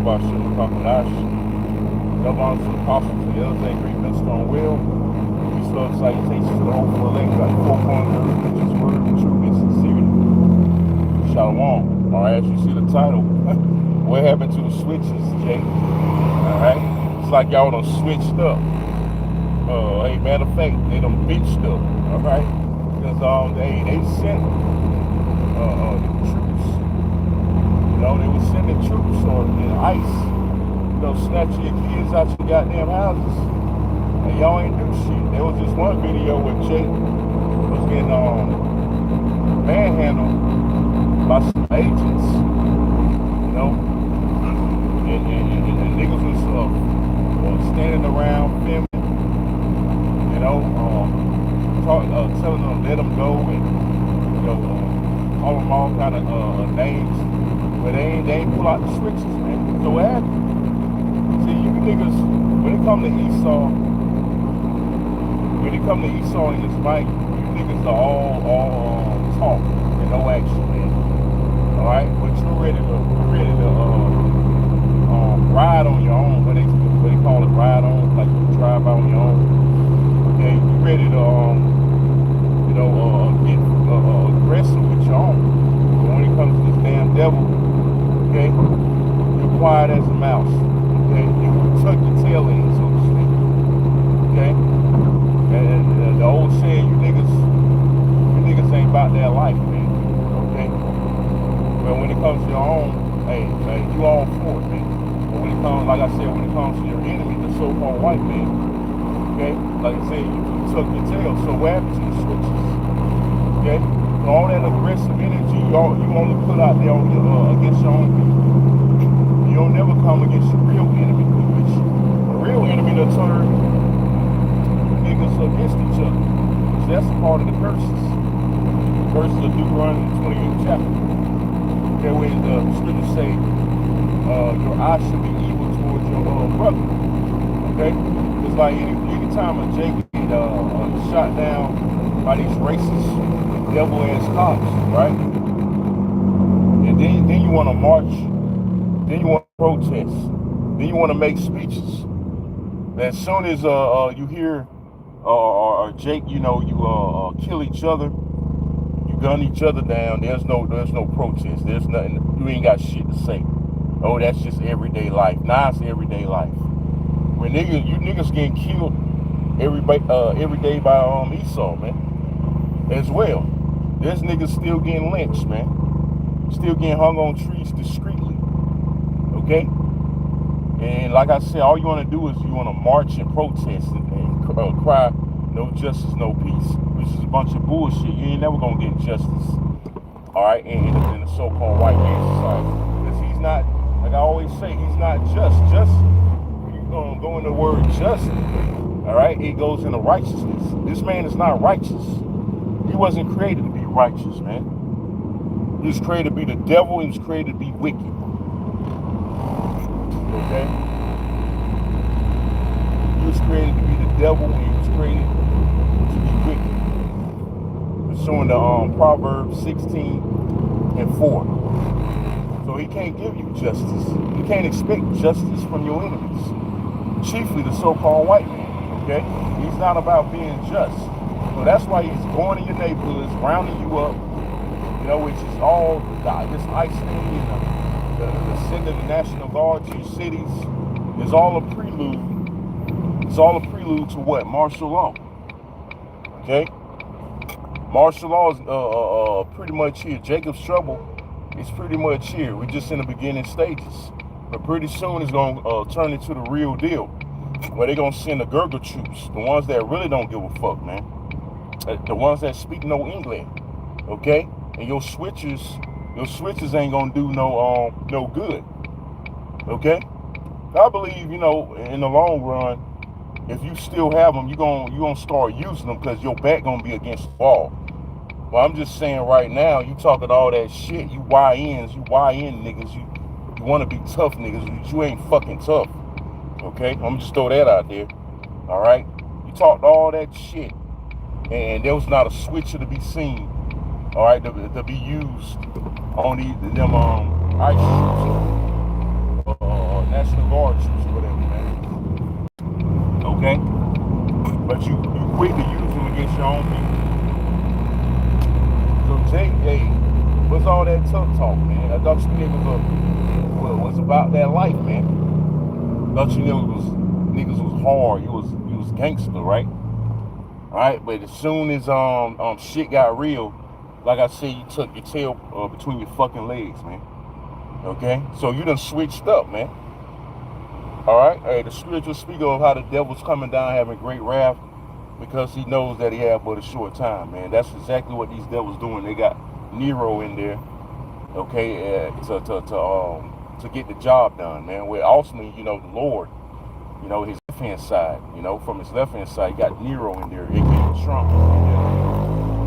about Shimon Kakadash, double honor to the apostles, to the elders, that great minister on will. Peace, love, salutations to the hopeful elect, like 4.30, preachers, word, the truth, and sincerity. Shalom. All right, as you see the title, what happened to the switches, Jay? All right, it's like y'all done switched up. Hey, matter of fact, they done bitched up. All right, because they sent the troops. You know, they were sending troops in ICE. You know, snatching your kids out your goddamn houses, and y'all ain't do shit. There was this one video where Jake was getting manhandled by some agents, you know, and niggas was standing around filming, you know, telling them let them go and, you know, call them all kind of names, but they ain't pull out the switches, man. So what happened? See, you niggas, when it come to Esau in this fight, you niggas are all talk and no action, man. All right, but you're ready to ride on your own. What they call it, ride on, like you drive out on your own. Okay, you ready to get aggressive with your own. But when it comes to this damn devil, okay, you're quiet as a mouse. Okay, you tuck your tail in, so to speak. Okay, and the old saying, you niggas ain't about that life, man. Okay, but when it comes to your own, hey, you all for it, man. But when it comes, like I said, when it comes to your enemy, the so-called white man, okay, like I said, you tuck your tail. So what happens to the switches? Okay, so all that aggressive energy you only put out there on against your own people. You don't never come against your real enemy, which the real enemy will turn niggas against each other. So that's a part of the curses. The curses of Deuteronomy 28th chapter. Okay, where the scriptures say your eye should be evil towards your brother. Okay? It's like any time a Jake get shot down by these racist devil-ass cops, right? And then you want to march, then you want to protest, then you want to make speeches. As soon as you hear Jake, you know, you kill each other, you gun each other down. There's no protest. There's nothing. You ain't got shit to say. Oh, that's just everyday life. Nah, it's everyday life. When you niggas getting killed every day by Esau, man, as well. There's niggas still getting lynched, man. Still getting hung on trees discreetly. Okay? And like I said, all you want to do is you want to march and protest and cry, no justice, no peace, which is a bunch of bullshit. You ain't never going to get justice, all right, in the so-called white man society. Because he's not, like I always say, he's not just. Just, you're going to go in the word just, all right? It goes into righteousness. This man is not righteous. He wasn't created to be righteous, man. He was created to be the devil. He was created to be wicked. Okay? He was created to be the devil, and he was created to be wicked. It's showing the Proverbs 16:4. So he can't give you justice. You can't expect justice from your enemies, chiefly the so-called white man. Okay? He's not about being just. So that's why he's going in your neighborhoods, rounding you up, you know, which is all this ICE thing and the sending the National Guard to your cities is all a prelude. It's all a prelude to what? Martial law. Okay? Martial law is pretty much here. Jacob's trouble is pretty much here. We're just in the beginning stages. But pretty soon it's going to turn into the real deal. Where they're going to send the Gurgle troops, the ones that really don't give a fuck, man. The ones that speak no English, okay? And your switches ain't gonna do no good, okay? I believe, you know, in the long run, if you still have them, you gonna start using them because your back gonna be against the wall. Well, I'm just saying right now, you talking all that shit, you YN niggas, you want to be tough niggas, but you ain't fucking tough, okay? I'm gonna just throw that out there, all right? You talked all that shit. And there was not a switcher to be seen, all right, to be used on them ice National Guard troops or whatever, man. Okay? But you quick to use them against your own people. So Jay, hey, what's all that tough talk, man? I thought you niggas was about that life, man. I thought you niggas was hard. You was gangster, right? Alright, but as soon as shit got real, like I said, you took your tail between your fucking legs, man. Okay? So you done switched up, man. Alright? Hey, the scripture speak of how the devil's coming down having great wrath because he knows that he had but a short time, man. That's exactly what these devils doing. They got Nero in there, okay, to get the job done, man. Where ultimately, the Lord, his left-hand side, from his left-hand side, you got Nero in there, aka Trump, in there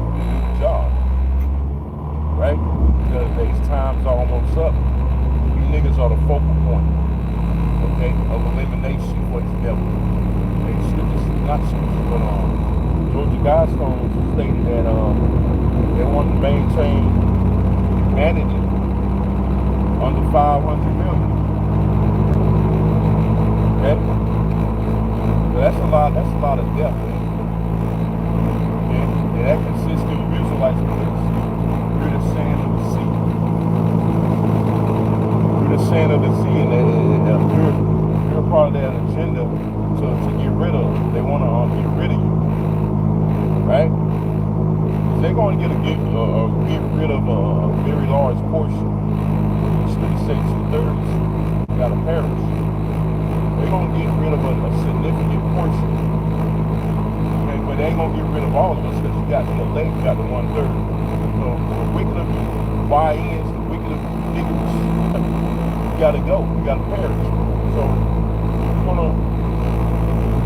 to do the job, right? Because these times are almost up. You niggas are the focal point, okay, of elimination for this devil. Not scripture, but Georgia Guidestones stated that they want to maintain humanity under 500 million. Okay? So that's a lot of death, man. Okay? And that consists of Israelites through the sand of the sea. Through the sand of the sea, and you're part of that agenda to get rid of. They want to get rid of you, right? They're going to get rid of a very large portion. They say 2/3 got to perish. They're going to get rid of a significant portion. Okay, but they ain't going to get rid of all of us because you got the elect, you got the 1/3. So the wicked of you, YNs, the wicked of you niggas, you got to go. You got to perish. So you're going to.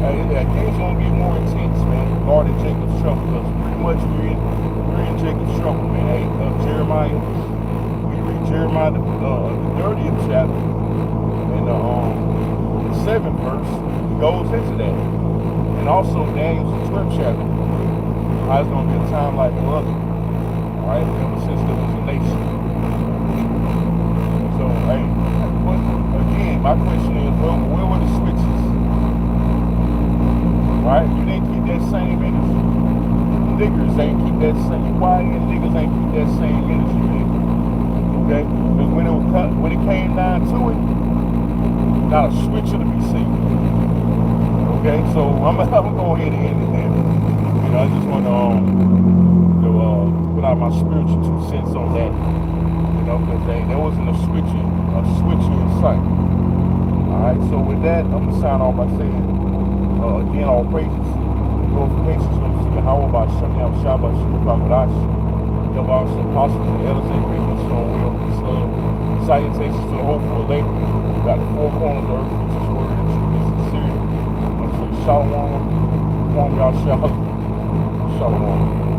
That game's gonna get more intense, man. Guarding Jacob's trouble, because pretty much we're in Jacob's trouble, man. Hey, Jeremiah, we read Jeremiah the 30th chapter, and the 7th verse goes into that, and also Daniel's 12th chapter. How it's gonna be a time like no other, all right? Ever since there was a nation. So, hey, again, my question is, where were the switches? Right? You didn't keep that same energy. Niggas ain't keep that same. YN niggas ain't keep that same energy, man. Okay? Because when it came down to it, not a switcher to be seen. Okay? So I'm gonna go ahead and end it there. I just want to put out my spiritual 2 cents on that. Because there wasn't a switcher in sight. Alright, so with that, I'm gonna sign off by saying again, all praises, glorifications to Yahweh, Shem Yam Shabbat, Shem Kamadash, Yahweh, apostles and elders and greatness, so will peace, love, salutations to the hopeful labor. We got the 4 corners of the earth, which is word and truth and sincerity. Shalom, Shalom, Shalom.